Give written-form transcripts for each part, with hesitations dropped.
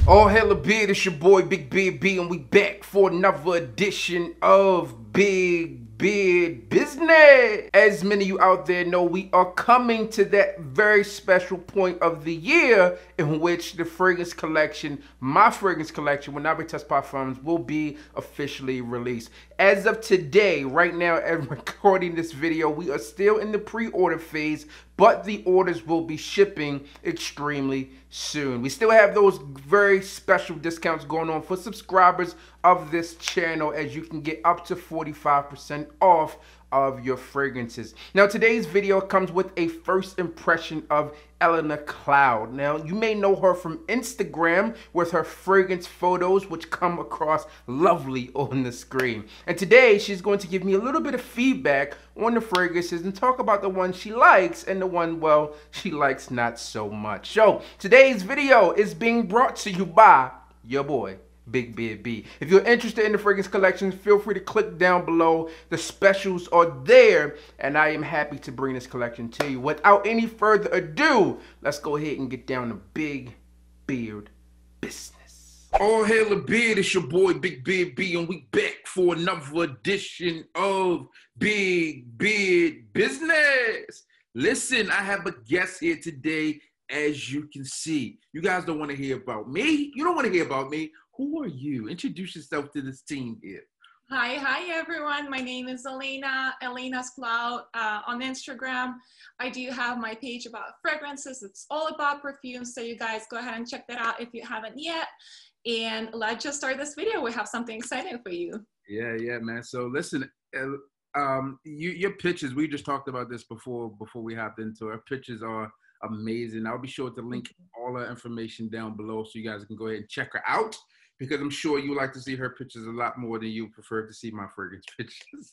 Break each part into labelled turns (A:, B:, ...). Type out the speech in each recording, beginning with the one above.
A: All hella beard, it's your boy Big Beard B, and we back for another edition of Big Beard Business. As many of you out there know, we are coming to that very special point of the year in which the fragrance collection, my fragrance collection with Navitus Parfums, will be officially released. As of today, right now, as recording this video, we are still in the pre-order phase, but the orders will be shipping extremely soon. We still have those very special discounts going on for subscribers of this channel, as you can get up to 45% off of your fragrances. Now, today's video comes with a first impression of Elena Cloud. Now, you may know her from Instagram with her fragrance photos, which come across lovely on the screen. And today, she's going to give me a little bit of feedback on the fragrances and talk about the one she likes and the one, well, she likes not so much. So, today's video is being brought to you by your boy, Big Beard B. If you're interested in the fragrance collection, feel free to click down below. The specials are there, and I am happy to bring this collection to you. Without any further ado, let's go ahead and get down to Big Beard business. All hail the beard, it's your boy Big Beard B, and we back for another edition of Big Beard Business. Listen, I have a guest here today. As you can see, you guys don't want to hear about me. You don't want to hear about me. Who are you? Introduce yourself to this team here.
B: Hi everyone. My name is Elena, Elena's Cloud on Instagram. I do have my page about fragrances. It's all about perfumes. So you guys go ahead and check that out if you haven't yet. And let's just start this video. We have something exciting for you.
A: Yeah, man. So listen, your pictures, we just talked about this before we hopped into it. Our pictures are amazing. I'll be sure to link all her information down below so you guys can go ahead and check her out, because I'm sure you like to see her pictures a lot more than you prefer to see my fragrance pictures.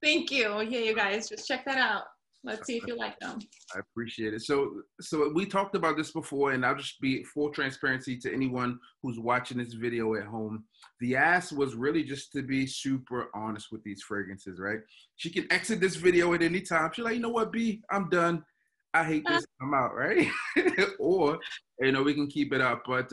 B: Thank you. Yeah, you guys, just check that out. Let's see if you like them.
A: I appreciate it. So we talked about this before, and I'll just be full transparency to anyone who's watching this video at home. The ask was really just to be super honest with these fragrances, right? She can exit this video at any time. She's like, you know what, B, I'm done. I hate this. I'm out, right? Or, you know, we can keep it up. But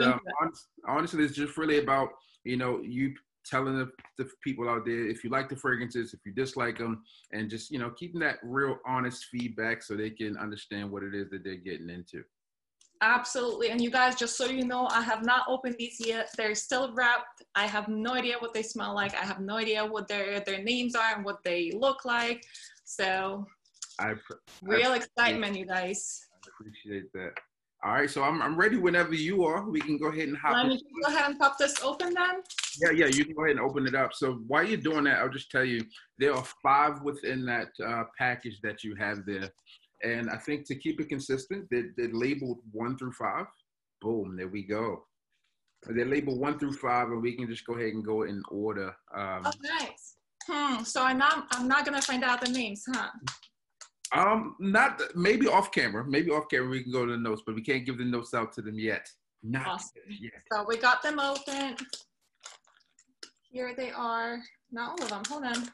A: honestly, it's just really about, you know, you telling the people out there if you like the fragrances, if you dislike them, and just, you know, keeping that real honest feedback so they can understand what it is that they're getting into.
B: Absolutely. And you guys, just so you know, I have not opened these yet. They're still wrapped. I have no idea what they smell like. I have no idea what their names are and what they look like. So real excitement, you guys.
A: I appreciate that. All right, so I'm ready whenever you are. We can go ahead and hop in.
B: Let me go ahead and pop this open then.
A: Yeah, you can go ahead and open it up. So while you're doing that, I'll just tell you, there are 5 within that package that you have there. And I think to keep it consistent, they're labeled 1 through 5. Boom, there we go. They're labeled 1 through 5, and we can just go ahead and go in order.
B: Oh, nice. So I'm not gonna find out the names, huh?
A: Maybe off camera. Maybe off camera we can go to the notes, but we can't give the notes out to them yet. Not
B: awesome.
A: yet.
B: So we got them open. Here they are. Not all of them. Hold on.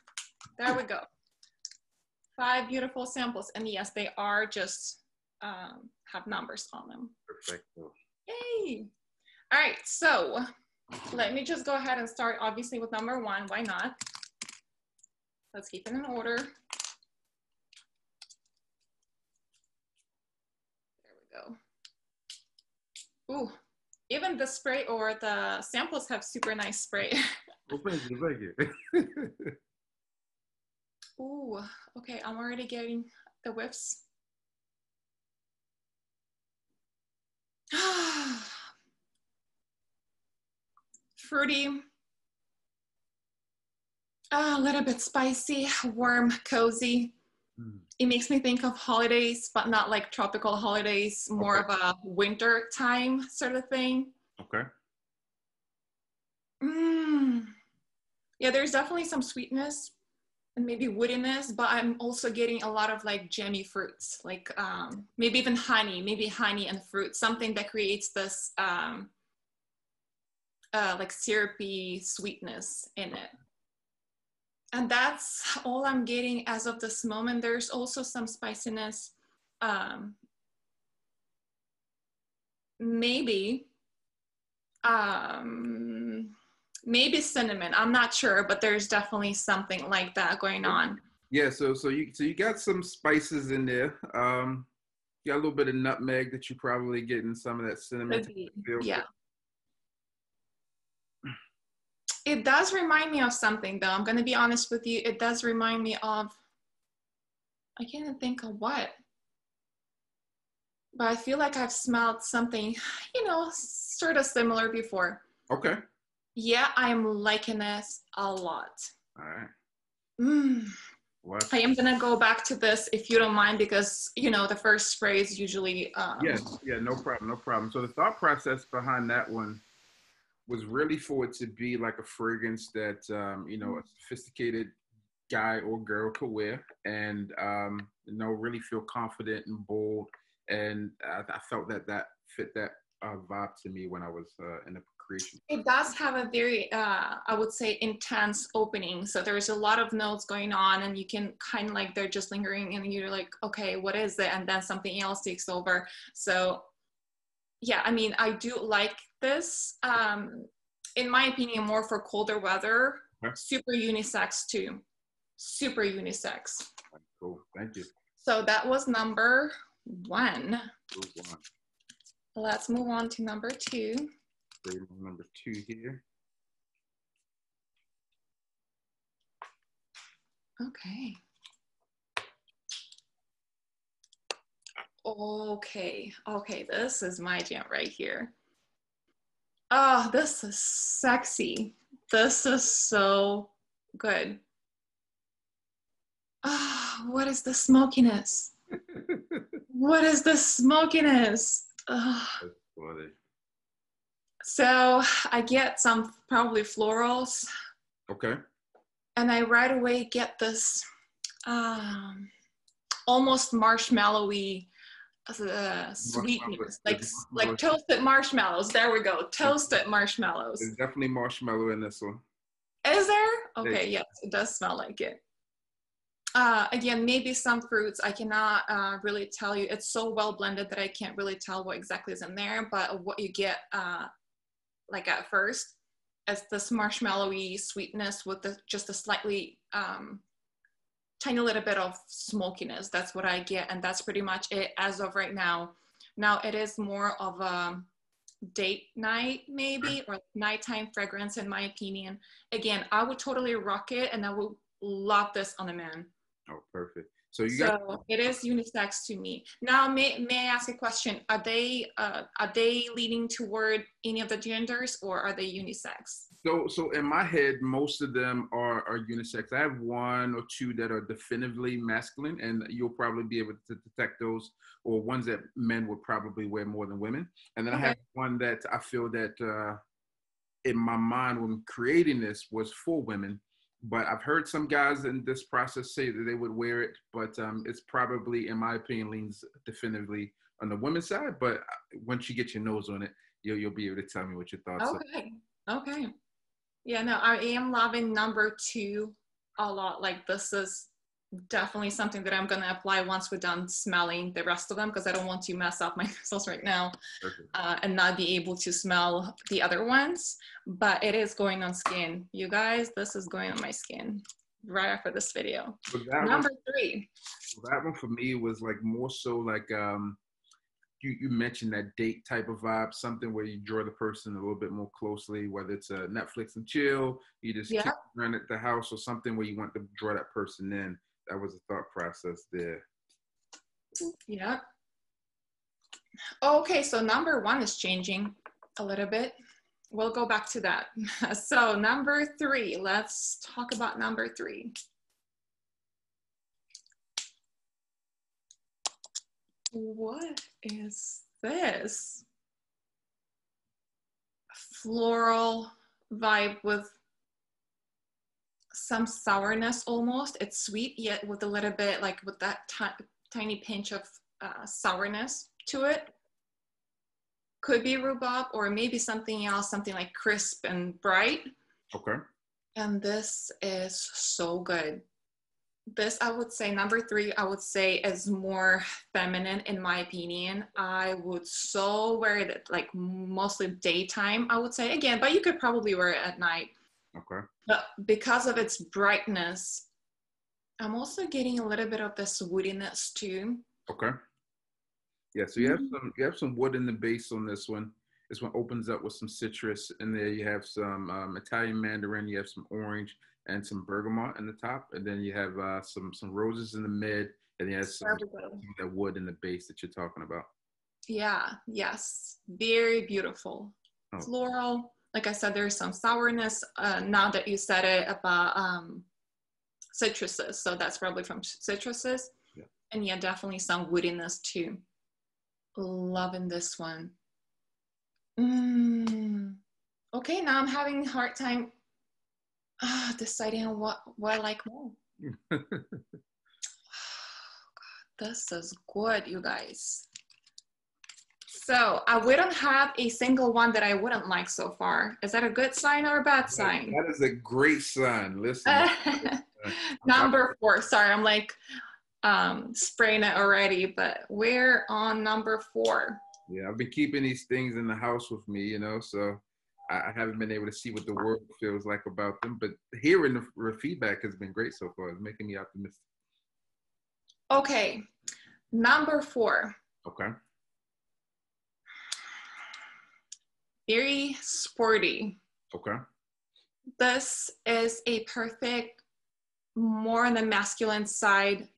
B: There we go. 5 beautiful samples, and yes, they are just have numbers on them.
A: Perfect.
B: Yay! All right, so let me just go ahead and start, obviously, with number 1. Why not? Let's keep it in order. There we go. Ooh, even the spray or the samples have super nice spray.
A: Well, thank you, thank you.
B: Ooh, okay, I'm already getting the whiffs. Fruity, a little bit spicy, warm, cozy. It makes me think of holidays, but not like tropical holidays, more of a winter time sort of thing.
A: Okay.
B: Yeah, there's definitely some sweetness and maybe woodiness, but I'm also getting a lot of like jammy fruits, like maybe even honey, and fruit, something that creates this like syrupy sweetness in it. And that's all I'm getting as of this moment. There's also some spiciness maybe, maybe cinnamon. I'm not sure, but there's definitely something like that going on.
A: Yeah, so you got some spices in there. You got a little bit of nutmeg that you probably getting some of that cinnamon feel.
B: Yeah. It does remind me of something though. I'm gonna be honest with you. It does remind me of, I can't think of what, but I feel like I've smelled something, you know, sort of similar before.
A: Okay.
B: Yeah, I'm liking this a lot.
A: All right.
B: I am gonna go back to this if you don't mind, because you know the first spray is usually.
A: Yeah, no problem. So the thought process behind that one was really for it to be like a fragrance that you know, a sophisticated guy or girl could wear, and you know, really feel confident and bold. And I felt that fit that vibe to me when I was in the creation.
B: It does have a very, I would say, intense opening. So there's a lot of notes going on, and you can kind of like they're just lingering, and you're like, okay, what is it? And then something else takes over. So yeah, I mean, I do like this. In my opinion, more for colder weather.
A: Okay.
B: Super unisex too. Super unisex.
A: Cool, thank you.
B: So that was number one. Let's move on to number two.
A: Number two here.
B: Okay. Okay, this is my jam right here. Oh, this is sexy. This is so good. Ah, oh, what is the smokiness? What is the smokiness? So I get some probably florals.
A: Okay.
B: And I right away get this almost marshmallowy sweetness, like toasted marshmallows. There we go, toasted marshmallows.
A: There's definitely marshmallow in this one.
B: Is there? Okay, yes, it does smell like it. Again, maybe some fruits. I cannot really tell you. It's so well blended that I can't really tell what exactly is in there. But what you get, like at first, is this marshmallowy sweetness with just a slightly tiny little bit of smokiness. That's what I get, and that's pretty much it as of right now. Now it is more of a date night maybe, or nighttime fragrance in my opinion. Again, I would totally rock it, and I would love this on a man.
A: Oh, perfect. So you got.
B: So it is unisex to me. Now, may I ask a question? Are they leaning toward any of the genders, or are they unisex?
A: So in my head, most of them are unisex. I have one or two that are definitively masculine, and you'll probably be able to detect those, or ones that men would probably wear more than women. And then I have one that I feel that in my mind when creating this was for women. But I've heard some guys in this process say that they would wear it, but it's probably, in my opinion, leans definitively on the women's side. But once you get your nose on it, you'll be able to tell me what your thoughts are.
B: Okay. Yeah, no, I am loving number two a lot. Like, this is definitely something that I'm going to apply once we're done smelling the rest of them, because I don't want to mess up my nostrils right now and not be able to smell the other ones. But it is going on skin. You guys, this is going on my skin right after this video. Number three.
A: That one for me was like more so like you mentioned that date type of kick something where you draw the person a little bit more closely, whether it's a Netflix and chill, you just kick around at the house, or something where you want to draw that person in. That was a thought process there.
B: Yeah. Okay, so number one is changing a little bit. We'll go back to that. So number three, let's talk about number three. What is this? Floral vibe with some sourness almost. It's sweet, yet with a little bit, like with that tiny pinch of sourness to it. Could be rhubarb, or maybe something else, something like crisp and bright.
A: Okay.
B: And this is so good. This, I would say, number 3, I would say is more feminine in my opinion. I would so wear it like mostly daytime, I would say, again, but you could probably wear it at night.
A: Okay.
B: But because of its brightness, I'm also getting a little bit of this woodiness too.
A: Okay. Yeah, so you have some wood in the base on this one. This one opens up with some citrus in there. You have some Italian mandarin. You have some orange and some bergamot in the top, and then you have some roses in the mid, and you have some of that wood in the base that you're talking about.
B: Yeah. Yes. Very beautiful. Oh. Floral. Like I said, there's some sourness. Now that you said it about citruses, so that's probably from citruses. Yeah. And yeah, definitely some woodiness too. Loving this one. Okay, now I'm having a hard time deciding what I like more. Oh, God, this is good, you guys. So I wouldn't have a single one that I wouldn't like so far. Is that a good sign or a bad sign?
A: That is a great sign. Listen.
B: Number 4. Sorry, I'm like spraying it already, but we're on number 4.
A: Yeah, I've been keeping these things in the house with me, you know, so I haven't been able to see what the world feels like about them, but hearing the feedback has been great so far. It's making me optimistic.
B: Okay, number 4.
A: Okay.
B: Very sporty.
A: Okay.
B: This is a perfect, more on the masculine side,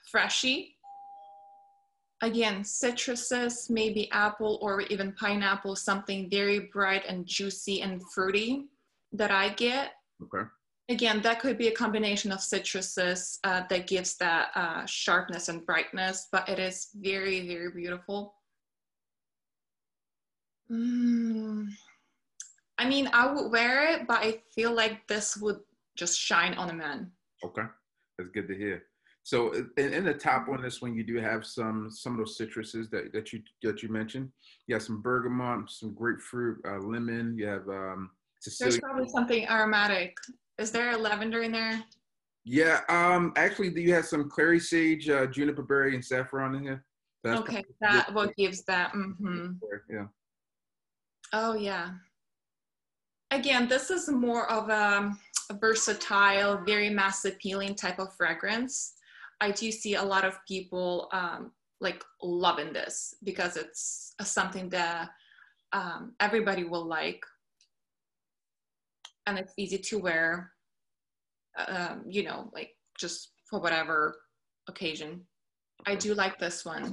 B: freshie. Again, citruses, maybe apple or even pineapple, something very bright and juicy and fruity that I get.
A: Okay.
B: Again, that could be a combination of citruses that gives that sharpness and brightness, but it is very, very beautiful. I mean, I would wear it, but I feel like this would just shine on a man.
A: Okay, that's good to hear. So in the top on this one, you do have some of those citruses that you mentioned. You have some bergamot, some grapefruit, lemon. You have Sicilian.
B: There's probably something aromatic. Is there a lavender in there?
A: Yeah. Actually, you have some clary sage, juniper berry, and saffron in here.
B: That's okay, that what gives that.
A: Yeah.
B: Oh yeah. Again, this is more of a versatile, very mass appealing type of fragrance. I do see a lot of people like loving this because it's something that everybody will like, and it's easy to wear, you know, like just for whatever occasion. I do like this one.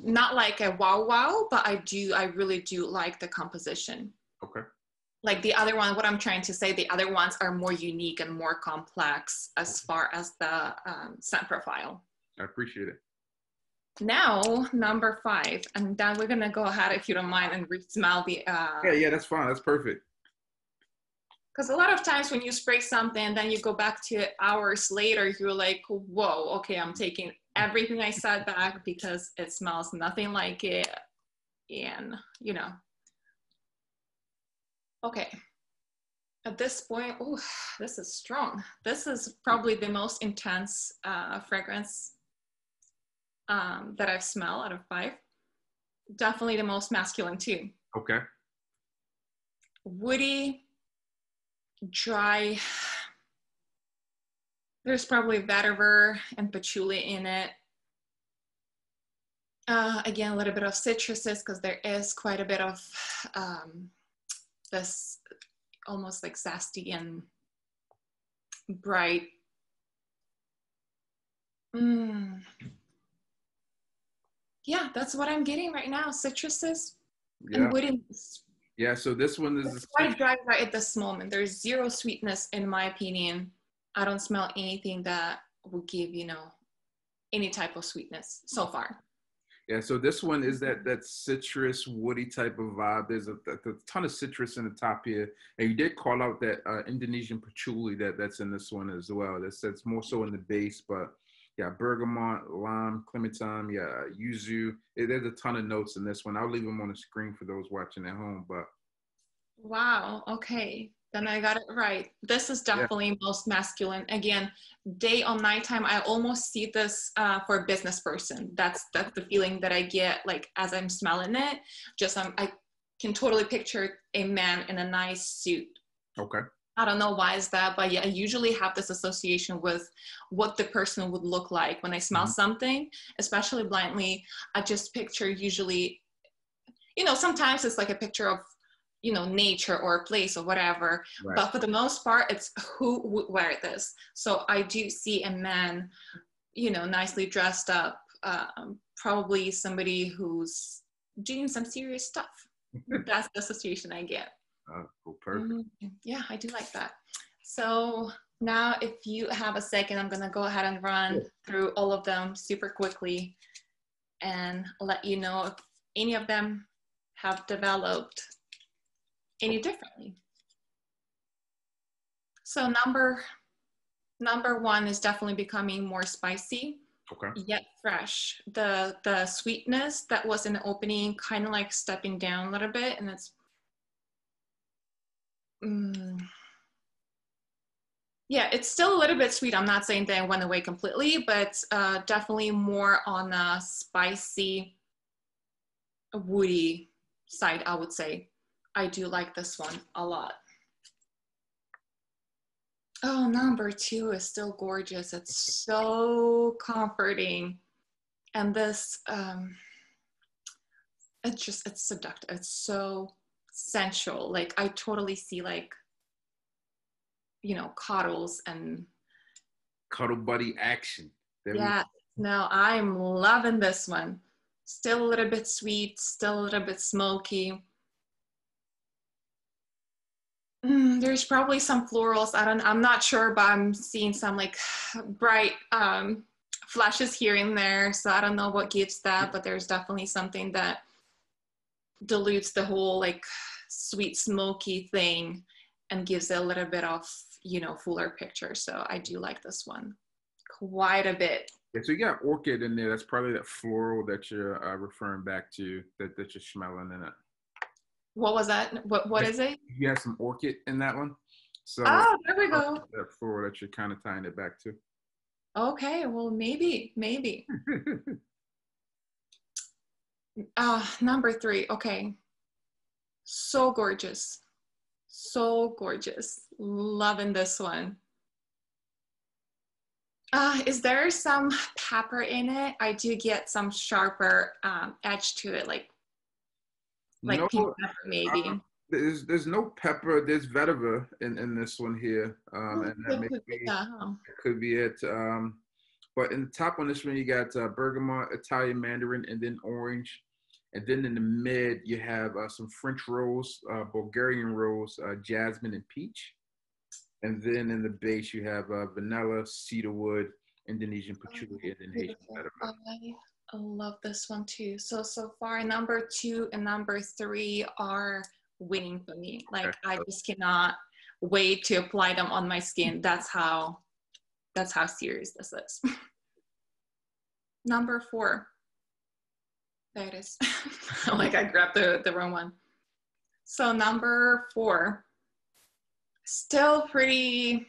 B: Not like a wow, but I really do like the composition.
A: Okay.
B: Like the other one, what I'm trying to say, the other ones are more unique and more complex as far as the scent profile.
A: I appreciate it.
B: Now, number 5, and then we're gonna go ahead, if you don't mind, and smell the.
A: Yeah, that's fine. That's perfect.
B: Because a lot of times when you spray something, and then you go back to it hours later, you're like, whoa, okay, I'm taking everything I said back because it smells nothing like it, and you know. Okay, at this point, oh, this is strong. This is probably the most intense fragrance that I've smelled out of 5. Definitely the most masculine too.
A: Okay.
B: Woody, dry. There's probably vetiver and patchouli in it. Again, a little bit of citruses because there is quite a bit of this almost like zesty and bright. Yeah, that's what I'm getting right now. Citruses and woodiness.
A: Yeah, so this one is
B: quite dry right at this moment. There's zero sweetness in my opinion. I don't smell anything that would give, you know, any type of sweetness so far.
A: Yeah, so this one is that citrus, woody type of vibe. There's a ton of citrus in the top here. And you did call out that Indonesian patchouli that's in this one as well. That's more so in the base, but yeah, bergamot, lime, clementine, yeah, yuzu. There's a ton of notes in this one. I'll leave them on the screen for those watching at home. But
B: wow, okay. Then I got it right. This is definitely most masculine. Again, day or nighttime, I almost see this for a business person. That's the feeling that I get, like, as I'm smelling it. Just I can totally picture a man in a nice suit.
A: Okay.
B: I don't know why is that, but yeah, I usually have this association with what the person would look like when I smell something, especially blindly. I just picture usually, you know, sometimes it's like a picture of, you know, nature or a place or whatever, but for the most part, it's who would wear this. So I do see a man, you know, nicely dressed up, probably somebody who's doing some serious stuff. That's the association I get.
A: Cool, perfect.
B: Yeah, I do like that. So now if you have a second, I'm gonna go ahead and run through all of them super quickly and let you know if any of them have developed any differently. So number one is definitely becoming more spicy, yet fresh. The sweetness that was in the opening kind of like stepping down a little bit, and it's yeah, it's still a little bit sweet. I'm not saying that it went away completely, but definitely more on a spicy, woody side, I would say. I do like this one a lot. Oh, number two is still gorgeous. It's so comforting. And this, it's seductive. It's so sensual. Like, I totally see, like, you know, cuddles and
A: cuddle buddy action.
B: Yeah, no, I'm loving this one. Still a little bit sweet, still a little bit smoky. There's probably some florals. I'm not sure, but I'm seeing some like bright flashes here and there. So I don't know what gives that, but there's definitely something that dilutes the whole like sweet smoky thing and gives it a little bit of, you know, fuller picture. So I do like this one quite a bit.
A: Yeah, so you got orchid in there. That's probably that floral that you're referring back to, that you're smelling in it.
B: What was that? What is it?
A: You have some orchid in that one. So
B: oh, there we go.
A: That floral that you're kind of tying it back to.
B: Okay, well, maybe. Number three. Okay. So gorgeous. So gorgeous. Loving this one. Is there some pepper in it? I do get some sharper edge to it, like
A: no,
B: pink pepper maybe.
A: There's no pepper. There's vetiver in this one here, and that could be it. But in the top on this one, you got bergamot, Italian mandarin, and then orange. And then in the mid, you have some French rose, Bulgarian rose, jasmine, and peach. And then in the base, you have vanilla, cedarwood, Indonesian patchouli, and then Haitian peppermint.
B: I love this one too. So far, number two and number three are winning for me. Like, I just cannot wait to apply them on my skin. That's how serious this is. Number four. There it is. Like, I grabbed the wrong one. So number four, still pretty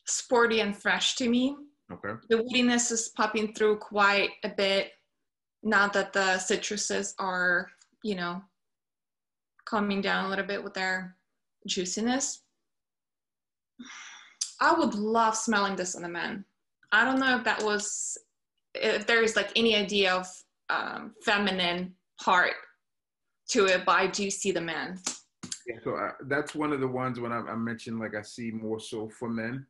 B: sporty and fresh to me.
A: Okay.
B: The woodiness is popping through quite a bit now that the citruses are, you know, calming down a little bit with their juiciness. I would love smelling this on a man. I don't know if there's like any idea of feminine part to it, but I do see the man.
A: Yeah, so that's one of the ones when I mentioned, like, I see more so for men.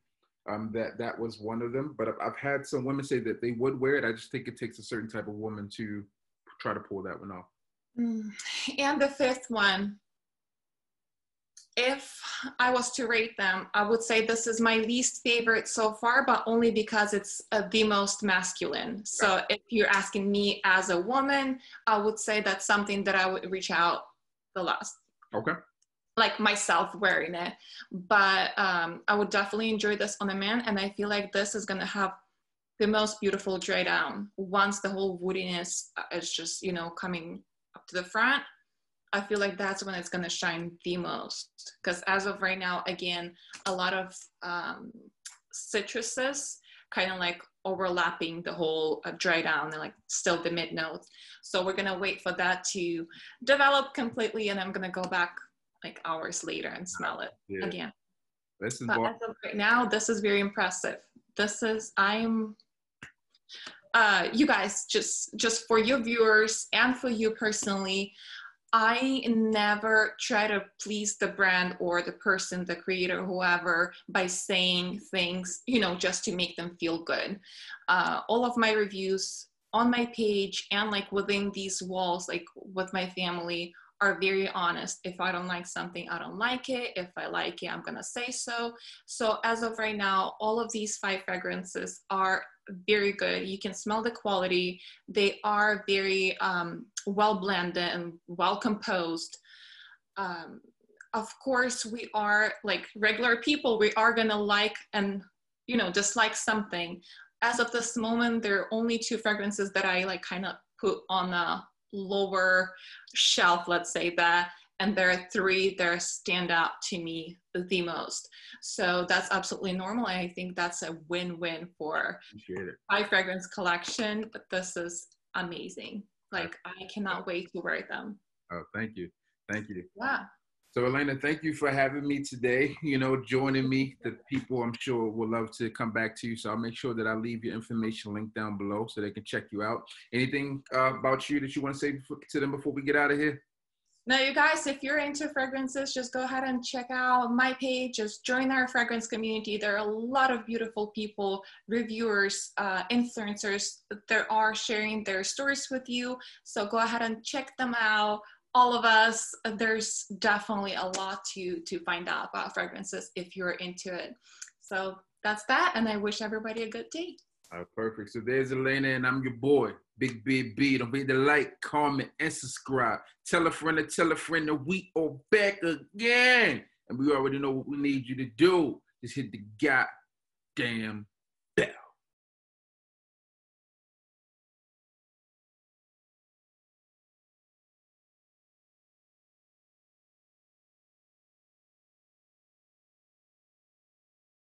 A: That was one of them, but I've had some women say that they would wear it. I just think it takes a certain type of woman to try to pull that one off.
B: And the fifth one, if I was to rate them, I would say this is my least favorite so far, but only because it's the most masculine. So if you're asking me as a woman, I would say that's something that I would reach out the last.
A: Okay.
B: Like myself wearing it, but I would definitely enjoy this on a man, and I feel like this is gonna have the most beautiful dry down once the whole woodiness is just, you know, coming up to the front. I feel like that's when it's going to shine the most. Because as of right now, again, a lot of citruses kind of like overlapping the whole dry down and like still the mid notes. So we're going to wait for that to develop completely. And I'm going to go back like hours later and smell it again. But as of right now, this is very impressive. This is, you guys, just for your viewers and for you personally, I never try to please the brand or the person, the creator, whoever, by saying things, you know, just to make them feel good. All of my reviews on my page and like within these walls, like with my family, are very honest. If I don't like something, I don't like it. If I like it, I'm gonna say so. So as of right now, all of these 5 fragrances are very good. You can smell the quality. They are very well blended and well composed. Of course, we are like regular people. We are gonna like and, you know, dislike something. As of this moment, there are only 2 fragrances that I like kind of put on a lower shelf, let's say that, and there are 3 that stand out to me the most. So that's absolutely normal. I think that's a win-win for 5 fragrance collection, but this is amazing. Like, I cannot wait to wear them.
A: Oh, thank you. Thank you.
B: Yeah.
A: So Elena, thank you for having me today, you know, joining me. The people I'm sure will love to come back to you. So I'll make sure that I leave your information linked down below so they can check you out. Anything about you that you want to say to them before we get out of here?
B: No, you guys, if you're into fragrances, just go ahead and check out my page. Just join our fragrance community. There are a lot of beautiful people, reviewers, influencers that are sharing their stories with you. So go ahead and check them out. All of us, there's definitely a lot to find out about fragrances if you're into it. So that's that, and I wish everybody a good day.
A: Perfect. So there's Elena, and I'm your boy, Big B. Don't forget to like, comment, and subscribe. Tell a friend that we are back again. And we already know what we need you to do. Just hit the goddamn bell.